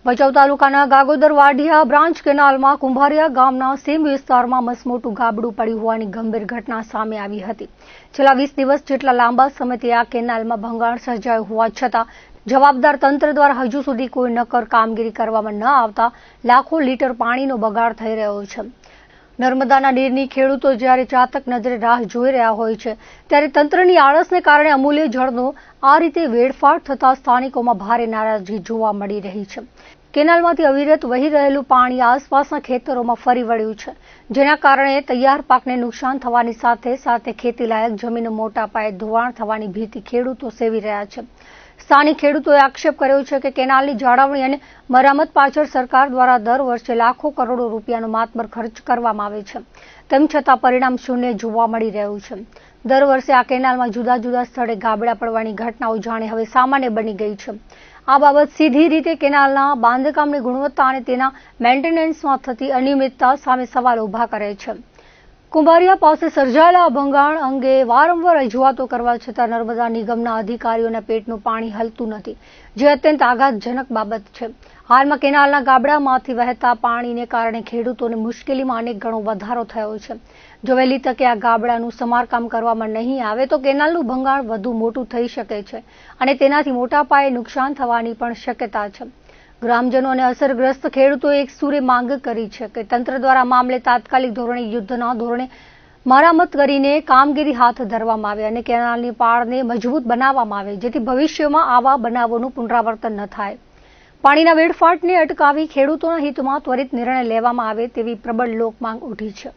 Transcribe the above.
ભચાઉ તાલુકાના ગાગોદર વાડિયા બ્રાન્ચ કેનાલમાં કુંભારિયા ગામના સીમ વિસ્તારમાં મસમોટું ગાબડું પડ્યું હોવાની ગંભીર ઘટના સામે આવી હતી. છેલ્લા 20 દિવસ જેટલા લાંબા સમયથી આ કેનાલમાં ભંગાણ સર્જાયું હોવા છતાં જવાબદાર તંત્ર દ્વારા હજુ સુધી કોઈ નક્કર કામગીરી કરવામાં ન આવતા લાખો લીટર પાણીનો બગાડ થઈ રહ્યો છે. નર્મદાના નીરની ખેડૂતો જ્યારે ચાતક નજરે રાહ જોઈ રહ્યા હોય છે, ત્યારે તંત્રની આળસને કારણે અમૂલ્ય જળનો આ રીતે વેડફાટ થતા સ્થાનિકોમાં ભારે નારાજગી જોવા મળી રહી છે. કેનાલમાંથી અવિરત વહી રહેલું પાણી આસપાસના ખેતરોમાં ફરી વળ્યું છે, જેના કારણે તૈયાર પાકને નુકસાન થવાની સાથે સાથે ખેતીલાયક જમીન મોટા પાયે ધોવાણ થવાની ભીતિ ખેડૂતો સેવી રહ્યા છે. સ્થાનિક ખેડૂતોએ આક્ષેપ કર્યો છે કે કેનાલની જાળવણી અને મરામત પાછળ સરકાર દ્વારા દર વર્ષે લાખો કરોડો રૂપિયાનો માતબર ખર્ચ કરવામાં આવે છે, તેમ છતાં પરિણામ શૂન્ય જોવા મળી રહ્યું છે. દર વર્ષે આ કેનાલમાં જુદા જુદા સ્થળે ગાબડા પડવાની ઘટનાઓ જાણે હવે સામાન્ય બની ગઈ છે. આ બાબત સીધી રીતે કેનાલના બાંધકામની ગુણવત્તા અને તેના મેન્ટેનન્સમાં થતી અનિયમિતતા સામે સવાલ ઉભા કરે છે. કુંભારિયા પાસે સર્જાયેલા ભંગાણ અંગે વારંવાર રજૂઆતો કરવા છતાં નર્મદા નિગમના અધિકારીઓના પેટનું પાણી હલતું નથી, જે અત્યંત આઘાતજનક બાબત છે. હાલમાં કેનાલના ગાબડામાંથી વહેતા પાણીને કારણે ખેડૂતોને મુશ્કેલીમાં અનેક ગણો વધારો થયો છે. જો વહેલી તકે આ ગાબડાનું સમારકામ કરવામાં નહીં આવે તો કેનાલનું ભંગાણ વધુ મોટું થઈ શકે છે અને તેનાથી મોટા પાયે નુકસાન થવાની પણ શક્યતા છે. ગ્રામજનો અને અસરગ્રસ્ત ખેડૂતોએ એક સૂરે માંગ કરી છે કે તંત્ર દ્વારા મામલે તાત્કાલિક ધોરણે યુદ્ધના ધોરણે મરામત કરીને કામગીરી હાથ ધરવામાં આવે અને કેનાલની પાળને મજબૂત બનાવવામાં આવે, જેથી ભવિષ્યમાં આવા બનાવોનું પુનરાવર્તન ન થાય. પાણીના વેડફાટને અટકાવી ખેડૂતોના હિતમાં ત્વરિત નિર્ણય લેવામાં આવે તેવી પ્રબળ લોકમાંગ ઉઠી છે.